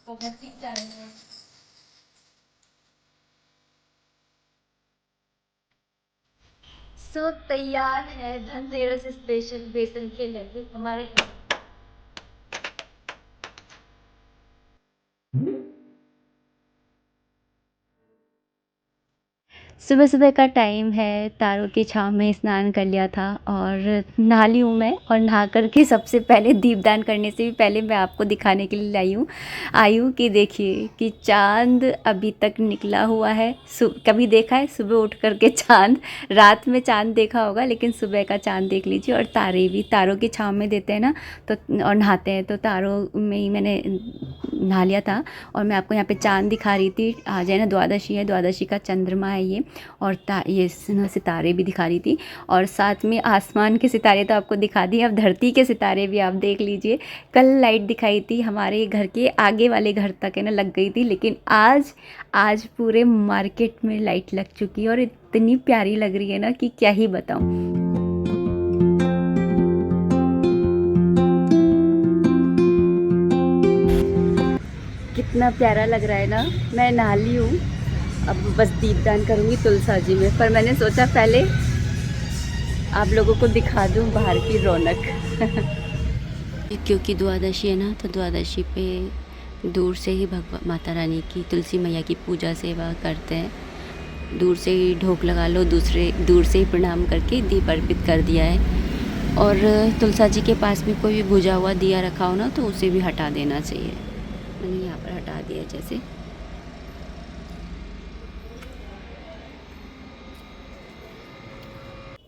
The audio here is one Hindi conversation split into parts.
बहुत ही प्यारे हैं। सो तैयार है धनतेरस स्पेशल बेसन के लड्डू हमारे। सुबह सुबह का टाइम है, तारों की छाँव में स्नान कर लिया था और नहा ली हूँ मैं। और नहा कर के सबसे पहले दीपदान करने से भी पहले मैं आपको दिखाने के लिए आई हूँ कि देखिए कि चाँद अभी तक निकला हुआ है। कभी देखा है सुबह उठ कर के चाँद? रात में चाँद देखा होगा, लेकिन सुबह का चाँद देख लीजिए। और तारे भी तारों की छाँव में देते हैं ना, तो और नहाते हैं, तो तारों में ही मैंने नहा लिया था। और मैं आपको यहाँ पे चाँद दिखा रही थी। आज है ना द्वादशी है, द्वादशी का चंद्रमा है ये। और ये सितारे भी दिखा रही थी। और साथ में आसमान के सितारे तो आपको दिखा दिए, अब धरती के सितारे भी आप देख लीजिए। कल लाइट दिखाई थी हमारे घर के आगे वाले घर तक है ना, लग गई थी, लेकिन आज आज पूरे मार्केट में लाइट लग चुकी है और इतनी प्यारी लग रही है ना कि क्या ही बताऊं। कितना प्यारा लग रहा है ना। मैं नहा ली हूँ, अब बस दीपदान करूँगी तुलसा जी में, पर मैंने सोचा पहले आप लोगों को दिखा दूँ बाहर की रौनक। क्योंकि द्वादशी है ना, तो द्वादशी पे दूर से ही भगवान माता रानी की, तुलसी मैया की पूजा सेवा करते हैं। दूर से ही ढोक लगा लो, दूर से ही प्रणाम करके दीप अर्पित कर दिया है। और तुलसा जी के पास में कोई भी बुझा हुआ दिया रखा हो ना, तो उसे भी हटा देना चाहिए। मैंने यहाँ पर हटा दिया जैसे।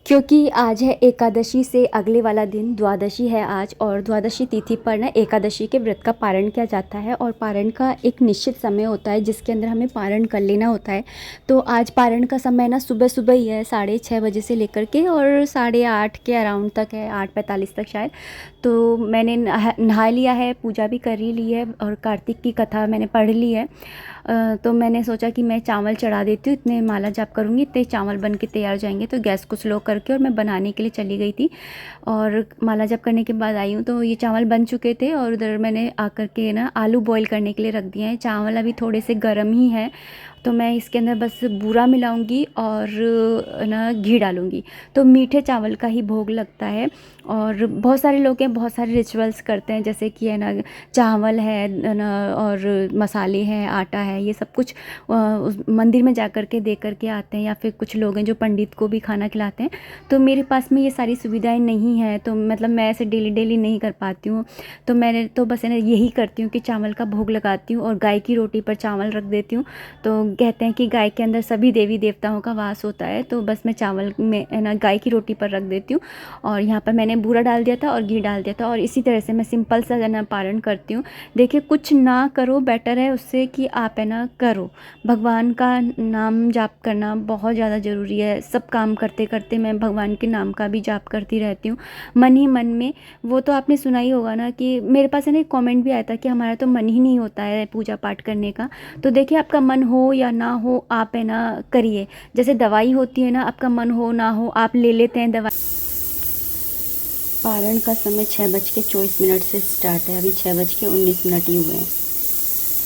क्योंकि आज है एकादशी से अगले वाला दिन द्वादशी है आज, और द्वादशी तिथि पर ना एकादशी के व्रत का पारण किया जाता है। और पारण का एक निश्चित समय होता है जिसके अंदर हमें पारण कर लेना होता है। तो आज पारण का समय ना सुबह सुबह ही है, 6:30 बजे से लेकर के और 8:30 के अराउंड तक है, 8:45 तक शायद। तो मैंने नहा लिया है, पूजा भी कर ही ली है और कार्तिक की कथा मैंने पढ़ ली है। तो मैंने सोचा कि मैं चावल चढ़ा देती हूँ, इतने माला जाप करूँगी, इतने चावल बन के तैयार हो जाएंगे। तो गैस को स्लो करके और मैं बनाने के लिए चली गई थी। और माला जाप करने के बाद आई हूँ तो ये चावल बन चुके थे, और उधर मैंने आकर के ना आलू बॉईल करने के लिए रख दिए हैं। चावल अभी थोड़े से गर्म ही हैं, तो मैं इसके अंदर बस बूरा मिलाऊंगी और ना घी डालूंगी। तो मीठे चावल का ही भोग लगता है। और बहुत सारे लोग हैं, बहुत सारे रिचुअल्स करते हैं, जैसे कि है ना चावल है ना, और मसाले हैं, आटा है, ये सब कुछ उस मंदिर में जा कर के दे कर के आते हैं, या फिर कुछ लोग हैं जो पंडित को भी खाना खिलाते हैं। तो मेरे पास में ये सारी सुविधाएं नहीं हैं, तो मतलब मैं ऐसे डेली डेली नहीं कर पाती हूँ। तो मैंने तो बस है ना यही करती हूँ कि चावल का भोग लगाती हूँ और गाय की रोटी पर चावल रख देती हूँ। तो कहते हैं कि गाय के अंदर सभी देवी देवताओं का वास होता है, तो बस मैं चावल में है ना गाय की रोटी पर रख देती हूँ। और यहाँ पर मैंने बूरा डाल दिया था और घी डाल दिया था, और इसी तरह से मैं सिंपल सा है ना पारण करती हूँ। देखिए कुछ ना करो, बेटर है उससे कि आप है ना करो। भगवान का नाम जाप करना बहुत ज़्यादा ज़रूरी है। सब काम करते करते मैं भगवान के नाम का भी जाप करती रहती हूँ, मन ही मन में। वो तो आपने सुना ही होगा ना कि मेरे पास है ना एक कॉमेंट भी आया था कि हमारा तो मन ही नहीं होता है पूजा पाठ करने का। तो देखिए आपका मन हो या ना हो, आप है ना करिए। जैसे दवाई होती है ना, आपका मन हो ना हो आप ले लेते हैं दवाई। पारण का समय 6:24 से स्टार्ट है, अभी 6:19 ही हुए हैं।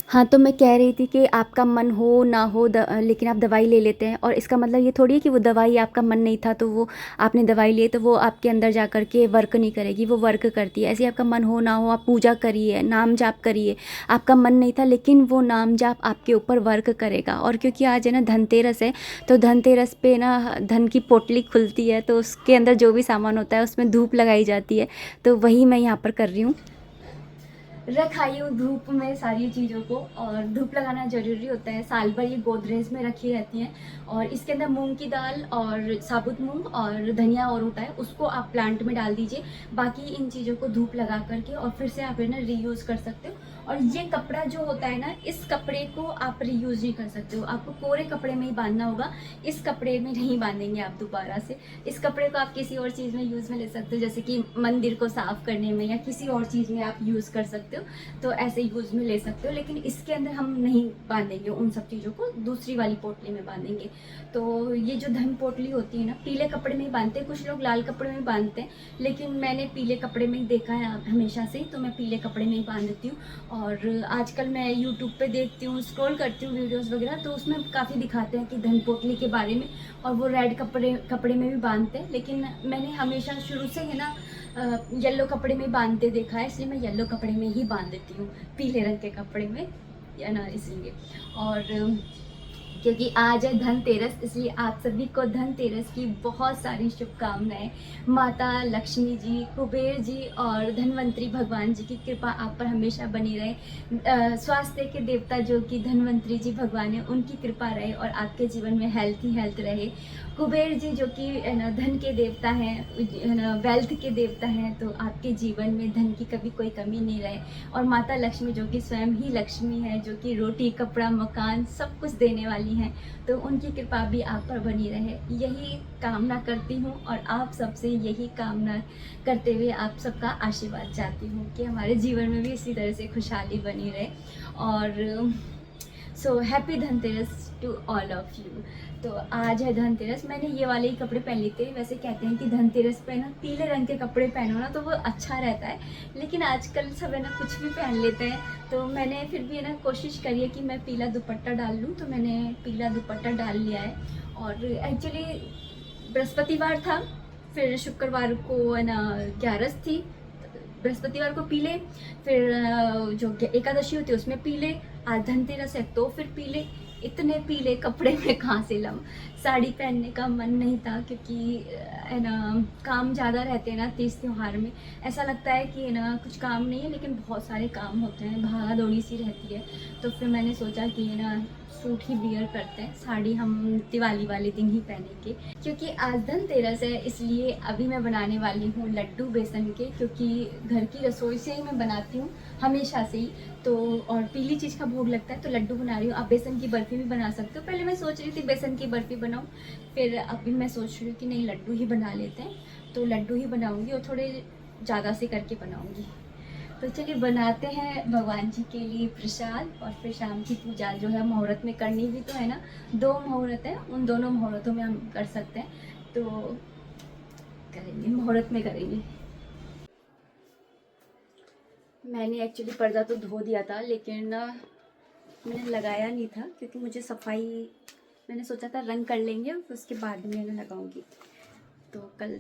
हाँ, तो मैं कह रही थी कि आपका मन हो ना हो लेकिन आप दवाई ले लेते हैं, और इसका मतलब ये थोड़ी है कि वो दवाई आपका मन नहीं था तो वो आपने दवाई ली तो वो आपके अंदर जा कर के वर्क नहीं करेगी, वो वर्क करती है। ऐसे ही आपका मन हो ना हो, आप पूजा करिए, नाम जाप करिए। आपका मन नहीं था लेकिन वो नाम जाप आपके ऊपर वर्क करेगा। और क्योंकि आज है ना धनतेरस है, तो धनतेरस पे ना धन की पोटली खुलती है, तो उसके अंदर जो भी सामान होता है उसमें धूप लगाई जाती है। तो वही मैं यहाँ पर कर रही हूँ, रखाई हूँ धूप में सारी चीज़ों को। और धूप लगाना ज़रूरी होता है, साल भर ये गोदरेज में रखी रहती हैं। और इसके अंदर मूंग की दाल और साबुत मूंग और धनिया और होता है, उसको आप प्लांट में डाल दीजिए। बाकी इन चीज़ों को धूप लगा करके और फिर से आप है ना रीयूज़ कर सकते हो। और ये कपड़ा जो होता है ना, इस कपड़े को आप रीयूज़ नहीं कर सकते हो, आपको कोरे कपड़े में ही बांधना होगा। इस कपड़े में नहीं बांधेंगे आप दोबारा से। इस कपड़े को आप किसी और चीज़ में यूज़ में ले सकते हो, जैसे कि मंदिर को साफ़ करने में या किसी और चीज़ में आप यूज़ कर सकते हो। तो ऐसे यूज़ में ले सकते हो, लेकिन इसके अंदर हम नहीं बांधेंगे उन सब चीज़ों को, दूसरी वाली पोटली में बांधेंगे। तो ये जो धन पोटली होती है ना, पीले कपड़े में ही बांधते हैं, कुछ लोग लाल कपड़े में बांधते हैं, लेकिन मैंने पीले कपड़े में ही देखा है हमेशा से ही, तो मैं पीले कपड़े में ही बांधती हूँ। और आजकल मैं यूट्यूब पे देखती हूँ, स्क्रॉल करती हूँ वीडियोस वगैरह, तो उसमें काफ़ी दिखाते हैं कि धन पोटली के बारे में, और वो रेड कपड़े में भी बांधते हैं। लेकिन मैंने हमेशा शुरू से है ना येलो कपड़े में बांधते देखा है, इसलिए मैं येलो कपड़े में ही बांध देती हूँ, पीले रंग के कपड़े में, या ना इसलिए। और क्योंकि आज है धनतेरस, इसलिए आप सभी को धनतेरस की बहुत सारी शुभकामनाएं। माता लक्ष्मी जी, कुबेर जी और धन्वंतरी भगवान जी की कृपा आप पर हमेशा बनी रहे। स्वास्थ्य के देवता जो कि धन्वंतरी जी भगवान है, उनकी कृपा रहे और आपके जीवन में हेल्थ ही हेल्थ रहे। कुबेर जी जो कि धन के देवता हैं, वेल्थ के देवता हैं, तो आपके जीवन में धन की कभी कोई कमी नहीं रहे। और माता लक्ष्मी जो कि स्वयं ही लक्ष्मी है, जो कि रोटी कपड़ा मकान सब कुछ देने वाली हैं, तो उनकी कृपा भी आप पर बनी रहे, यही कामना करती हूँ। और आप सबसे यही कामना करते हुए आप सबका आशीर्वाद चाहती हूँ कि हमारे जीवन में भी इसी तरह से खुशहाली बनी रहे। और so happy Dhanteras to all of you. तो आज है धनतेरस, मैंने ये वाले ही कपड़े पहन लिए थे। वैसे कहते हैं कि धनतेरस पे ना पीले रंग के कपड़े पहनो ना तो वो अच्छा रहता है, लेकिन आजकल सब है ना कुछ भी पहन लेते हैं, तो मैंने फिर भी है ना कोशिश करी है कि मैं पीला दुपट्टा डाल लूँ, तो मैंने पीला दुपट्टा डाल लिया है। और एक्चुअली बृहस्पतिवार था, फिर शुक्रवार को है ना ग्यारस थी, बृहस्पतिवार को पीले, फिर जो एकादशी होती है उसमें पीले, आज धनतेरस है तो फिर पीले। इतने पीले कपड़े में कहाँ से लाऊं? साड़ी पहनने का मन नहीं था, क्योंकि है ना काम ज़्यादा रहते हैं ना तीज त्योहार में, ऐसा लगता है कि है ना कुछ काम नहीं है लेकिन बहुत सारे काम होते हैं, भागा दौड़ी सी रहती है। तो फिर मैंने सोचा कि है ना सूट ही वियर करते हैं, साड़ी हम दिवाली वाले दिन ही पहनेंगे। क्योंकि आज धनतेरस है, इसलिए अभी मैं बनाने वाली हूँ लड्डू बेसन के, क्योंकि घर की रसोई से ही मैं बनाती हूँ हमेशा से ही। तो और पीली चीज़ का भोग लगता है, तो लड्डू बना रही हूँ। आप बेसन की बर्फ़ी भी बना सकते हो। पहले मैं सोच रही थी बेसन की बर्फ़ी बनाऊँ, फिर अभी मैं सोच रही हूँ कि नहीं लड्डू ही बना लेते हैं, तो लड्डू ही बनाऊँगी और थोड़े ज़्यादा से करके बनाऊँगी। तो चलिए बनाते हैं भगवान जी के लिए प्रसाद, और फिर शाम की पूजा जो है मुहूर्त में करनी भी तो है ना, 2 मुहूर्त है, उन दोनों मुहूर्तों में हम कर सकते हैं, तो करेंगे, मुहूर्त में करेंगे। मैंने एक्चुअली पर्दा तो धो दिया था, लेकिन मैंने लगाया नहीं था, क्योंकि मुझे सफाई, मैंने सोचा था रंग कर लेंगे उसके बाद में मैं लगाऊंगी। तो कल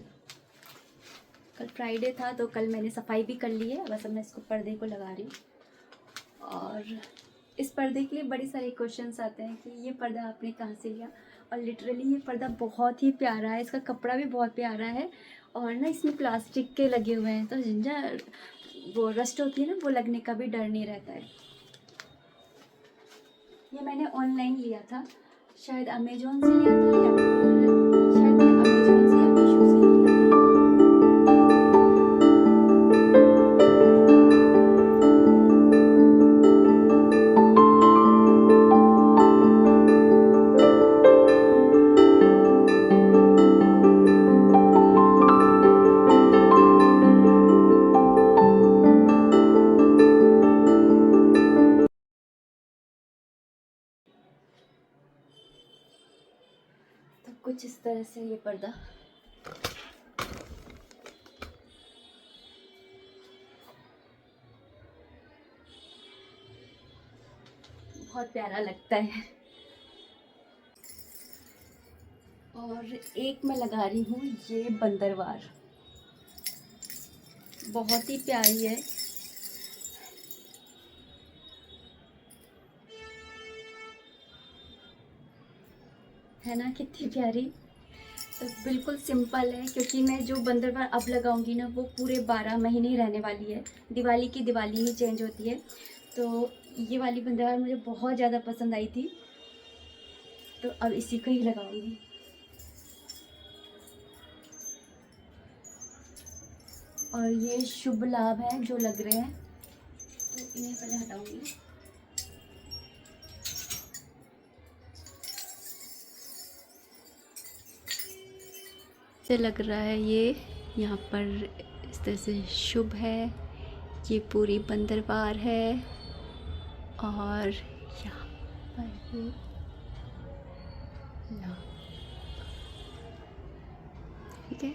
फ्राइडे था, तो कल मैंने सफाई भी कर ली है, बस अब मैं इसको पर्दे को लगा रही हूँ। और इस पर्दे के लिए बड़े सारे क्वेश्चंस आते हैं कि ये पर्दा आपने कहाँ से लिया, और लिटरली ये पर्दा बहुत ही प्यारा है, इसका कपड़ा भी बहुत प्यारा है, और ना इसमें प्लास्टिक के लगे हुए हैं, तो जिंजा वो रस्ट होती है ना, वो लगने का भी डर नहीं रहता है। ये मैंने ऑनलाइन लिया था, शायद अमेजोन से लिया था, या फिर शायद मैं अमेजोन से या मीशो से लिया था। तो कुछ इस तरह से ये पर्दा, बहुत प्यारा लगता है। और एक मैं लगा रही हूँ ये बंदरवार, बहुत ही प्यारी है ना, कितनी प्यारी। तो बिल्कुल सिंपल है, क्योंकि मैं जो बंदरवार अब लगाऊंगी ना वो पूरे 12 महीने ही रहने वाली है, दिवाली की दिवाली ही चेंज होती है। तो ये वाली बंदरवार मुझे बहुत ज़्यादा पसंद आई थी, तो अब इसी को ही लगाऊंगी। और ये शुभ लाभ हैं जो लग रहे हैं, तो इन्हें पहले हटाऊंगी। से लग रहा है ये यहाँ पर इस तरह से शुभ है, ये पूरी बंदरवार है, और यहाँ पर ये लाभ, ठीक है।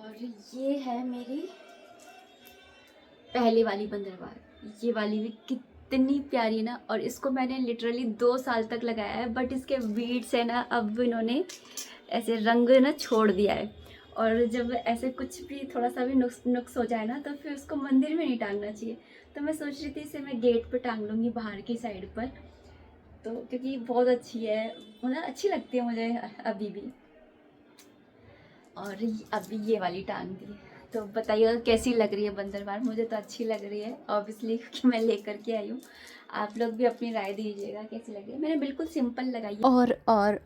और ये है मेरी पहले वाली बंदरवाल। ये वाली भी कितनी प्यारी ना, और इसको मैंने लिटरली 2 साल तक लगाया है, बट इसके बीड्स है ना अब इन्होंने ऐसे रंग ना छोड़ दिया है। और जब ऐसे कुछ भी थोड़ा सा भी नुक्स नुक्स हो जाए ना, तो फिर उसको मंदिर में नहीं टांगना चाहिए। तो मैं सोच रही थी इसे मैं गेट पर टांग लूँगी बाहर की साइड पर, तो क्योंकि बहुत अच्छी है, मतलब अच्छी लगती है मुझे अभी भी। और अभी ये वाली टांग दी। तो बताइए कैसी लग रही है बंदरवाल। मुझे तो अच्छी लग रही है ऑब्वियसली, क्योंकि मैं लेकर के आई हूँ। आप लोग भी अपनी राय दीजिएगा कैसी लग रही है। मैंने बिल्कुल सिंपल लगाई है।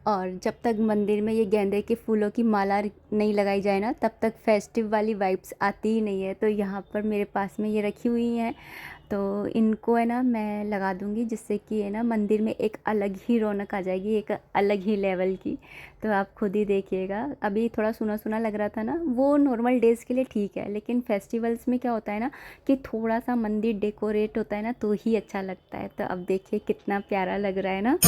और जब तक मंदिर में ये गेंदे के फूलों की माला नहीं लगाई जाए ना, तब तक फेस्टिव वाली वाइब्स आती ही नहीं है। तो यहाँ पर मेरे पास में ये रखी हुई हैं, तो इनको है ना मैं लगा दूँगी, जिससे कि है ना मंदिर में एक अलग ही रौनक आ जाएगी, एक अलग ही लेवल की। तो आप खुद ही देखिएगा। अभी थोड़ा सुना सुना लग रहा था ना, वो नॉर्मल डेज़ के लिए ठीक है, लेकिन फेस्टिवल्स में क्या होता है ना कि थोड़ा सा मंदिर डेकोरेट होता है ना, तो ही अच्छा लगता है। तो अब देखिए कितना प्यारा लग रहा है ना।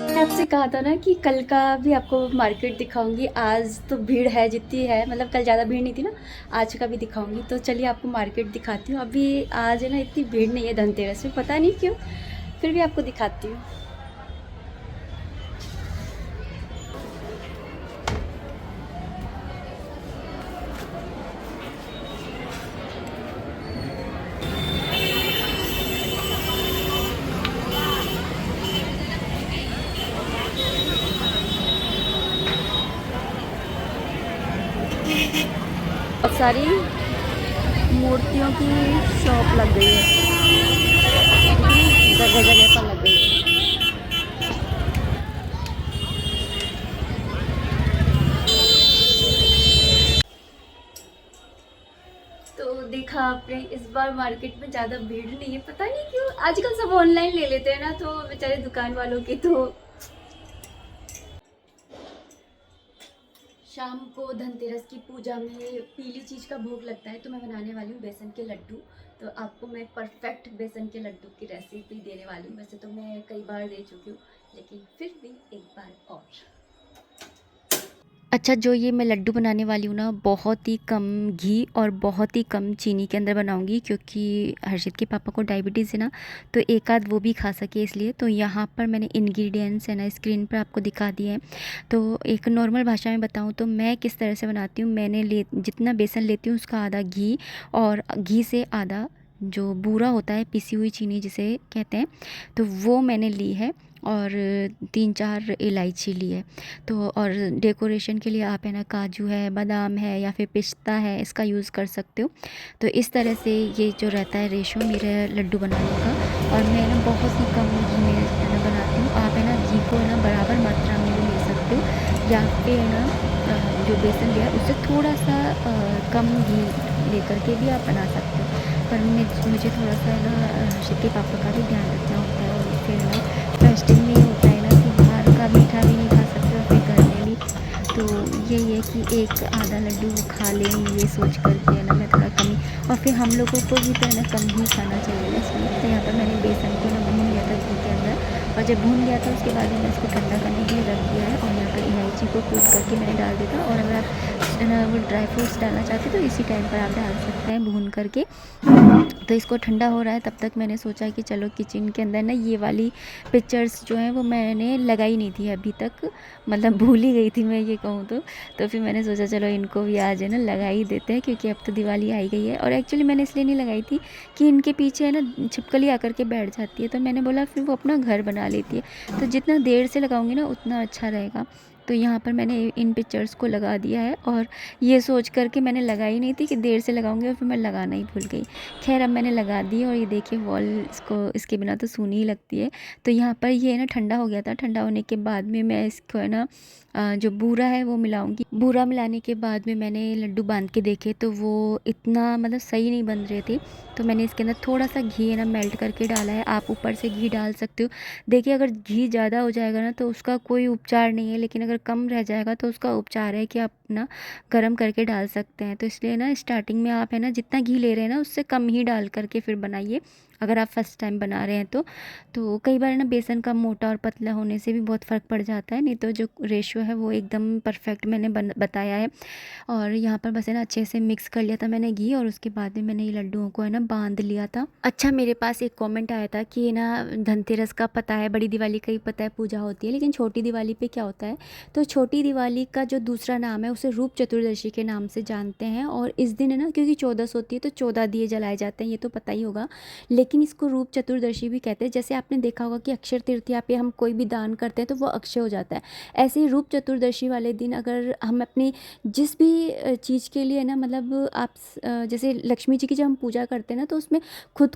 मैंने आपसे कहा था ना कि कल का भी आपको मार्केट दिखाऊंगी। आज तो भीड़ है जितनी है, मतलब कल ज़्यादा भीड़ नहीं थी ना, आज का भी दिखाऊंगी। तो चलिए आपको मार्केट दिखाती हूँ। अभी आज है ना इतनी भीड़ नहीं है धनतेरस में, पता नहीं क्यों, फिर भी आपको दिखाती हूँ। बहुत सारी मूर्तियों की शॉप लग गई है, जगह जगह पर लग गई है। तो देखा आपने, इस बार मार्केट में ज़्यादा भीड़ नहीं है, पता नहीं क्यों। आजकल सब ऑनलाइन ले लेते हैं ना, तो बेचारे दुकान वालों की तो। शाम को धनतेरस की पूजा में पीली चीज़ का भोग लगता है, तो मैं बनाने वाली हूँ बेसन के लड्डू। तो आपको मैं परफेक्ट बेसन के लड्डू की रेसिपी देने वाली हूँ। वैसे तो मैं कई बार दे चुकी हूँ, लेकिन फिर भी एक बार और। अच्छा, जो ये मैं लड्डू बनाने वाली हूँ ना, बहुत ही कम घी और बहुत ही कम चीनी के अंदर बनाऊँगी, क्योंकि हर्षित के पापा को डायबिटीज़ है ना, तो एक आध वो भी खा सके इसलिए। तो यहाँ पर मैंने इंग्रेडिएंट्स है ना स्क्रीन पर आपको दिखा दिए हैं। तो एक नॉर्मल भाषा में बताऊँ तो मैं किस तरह से बनाती हूँ। मैंने जितना बेसन लेती हूँ उसका आधा घी, और घी से आधा जो बूरा होता है, पिसी हुई चीनी जिसे कहते हैं, तो वो मैंने ली है, और 3-4 इलायची ली है। तो और डेकोरेशन के लिए आप है ना काजू है, बादाम है, या फिर पिस्ता है, इसका यूज़ कर सकते हो। तो इस तरह से ये जो रहता है रेशो मेरे लड्डू बनाने का। और मैं ना बहुत ही कम घी में है ना बनाती हूँ। आप है ना घी को है ना बराबर मात्रा में भी ले सकते हो, या फिर है ना जो बेसन लिया उससे थोड़ा सा कम घी लेकर के भी आप बना सकते हो। पर मुझे थोड़ा सा है ना हर्षित के पापा का भी ध्यान रखना होता है, और फिर ना फेस्टिव में ये होता है ना कि बाहर का मीठा भी नहीं खा सकते, और फिर घर में भी। तो यही है कि एक आधा लड्डू वो खा लें, ये सोच कर के है ना मैं थोड़ा कम ही, और फिर हम लोगों को भी तो है ना कम ही खाना चाहिए ना इसमें। तो यहाँ पर मैंने बेसन को ना भून लिया था घी के अंदर, और जब भून गया था उसके बाद मैंने इसको ठंडा करने के लिए रख दिया है। और यहाँ पर इलायची को कूट करके मैंने डाल दिया था, और अगर आप है ना वो ड्राई फ्रूट्स डालना चाहते तो इसी टाइम पर आप डाल सकते हैं भून करके। तो इसको ठंडा हो रहा है, तब तक मैंने सोचा कि चलो किचन के अंदर ना ये वाली पिक्चर्स जो हैं वो मैंने लगाई नहीं थी अभी तक, मतलब भूल ही गई थी मैं ये कहूँ तो फिर मैंने सोचा चलो इनको भी आज है ना लगा ही देते हैं, क्योंकि अब तो दिवाली आई गई है। और एक्चुअली मैंने इसलिए नहीं लगाई थी कि इनके पीछे है ना छिपकली आकर के बैठ जाती है, तो मैंने बोला फिर वो अपना घर बना लेती है, तो जितना देर से लगाऊंगी ना उतना अच्छा रहेगा। तो यहाँ पर मैंने इन पिक्चर्स को लगा दिया है, और ये सोच करके मैंने लगाई नहीं थी कि देर से लगाऊंगी, और फिर मैं लगाना ही भूल गई। खैर अब मैंने लगा दी, और ये देखिए वॉल इसको इसके बिना तो सूनी ही लगती है। तो यहाँ पर ये ना ठंडा हो गया था। ठंडा होने के बाद में मैं इसको है ना जो बूरा है वो मिलाऊंगी। बूरा मिलाने के बाद में मैंने लड्डू बांध के देखे, तो वो इतना मतलब सही नहीं बन रहे थे। तो मैंने इसके अंदर थोड़ा सा घी है ना मेल्ट करके डाला है। आप ऊपर से घी डाल सकते हो। देखिए अगर घी ज़्यादा हो जाएगा ना तो उसका कोई उपचार नहीं है, लेकिन अगर अगर कम रह जाएगा तो उसका उपचार है कि आप ना गरम करके डाल सकते हैं। तो इसलिए ना स्टार्टिंग में आप है ना जितना घी ले रहे हैं ना उससे कम ही डाल करके फिर बनाइए, अगर आप फर्स्ट टाइम बना रहे हैं तो कई बार ना बेसन का मोटा और पतला होने से भी बहुत फ़र्क पड़ जाता है, नहीं तो जो रेशियो है वो एकदम परफेक्ट मैंने बताया है। और यहाँ पर बस है ना अच्छे से मिक्स कर लिया था मैंने घी, और उसके बाद में मैंने ये लड्डुओं को है ना बांध लिया था। अच्छा, मेरे पास एक कमेंट आया था कि ना धनतेरस का पता है, बड़ी दिवाली का ही पता है पूजा होती है, लेकिन छोटी दिवाली पे क्या होता है? तो छोटी दिवाली का जो दूसरा नाम है उसे रूप चतुर्दशी के नाम से जानते हैं। और इस दिन है ना, क्योंकि 14 होती है तो 14 दिए जलाए जाते हैं, ये तो पता ही होगा, लेकिन इसको रूप चतुर्दशी भी कहते हैं। जैसे आपने देखा होगा कि अक्षय तृतीया पे हम कोई भी दान करते हैं तो वो अक्षय हो जाता है, ऐसे ही रूप चतुर्दशी वाले दिन अगर हम अपनी जिस भी चीज़ के लिए ना, मतलब आप जैसे लक्ष्मी जी की जब हम पूजा करते हैं ना तो उसमें खुद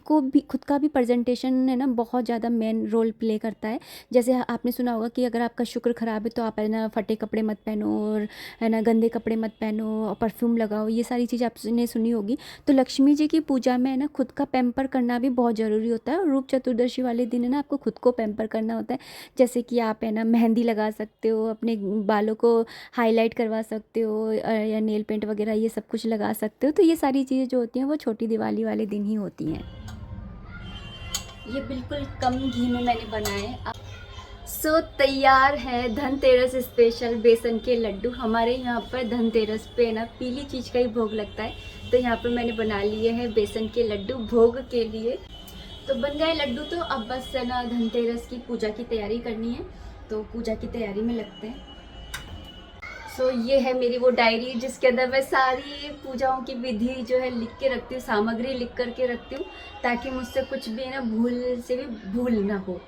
का भी प्रेजेंटेशन है ना बहुत ज़्यादा मेन रोल प्ले करता है। जैसे आपने सुना होगा कि अगर आपका शुक्र खराब है तो आप है ना फटे कपड़े मत पहनो, और है ना गंदे कपड़े मत पहनो, और परफ्यूम लगाओ, ये सारी चीज़ आपने सुनी होगी। तो लक्ष्मी जी की पूजा में है ना खुद का पैम्पर करना भी बहुत ज़रूरी होता है, और रूप चतुर्दशी वाले दिन है ना आपको खुद को पैम्पर करना होता है। जैसे कि आप है ना मेहंदी लगा सकते हो, अपने बालों को हाईलाइट करवा सकते हो, या नेल पेंट वगैरह ये सब कुछ लगा सकते हो। तो ये सारी चीज़ें जो होती हैं वो छोटी दिवाली वाले दिन ही होती हैं। ये बिल्कुल कम घी में मैंने बनाए। तैयार है धनतेरस स्पेशल बेसन के लड्डू। हमारे यहाँ पर धनतेरस पे ना पीली चीज़ का ही भोग लगता है, तो यहाँ पर मैंने बना लिए हैं बेसन के लड्डू भोग के लिए। तो बन गए लड्डू, तो अब बस है ना धनतेरस की पूजा की तैयारी करनी है, तो पूजा की तैयारी में लगते हैं। ये है मेरी वो डायरी जिसके अंदर मैं सारी पूजाओं की विधि जो है लिख के रखती हूँ, सामग्री लिख करके रखती हूँ, ताकि मुझसे कुछ भी ना भूल से भी भूल ना हो।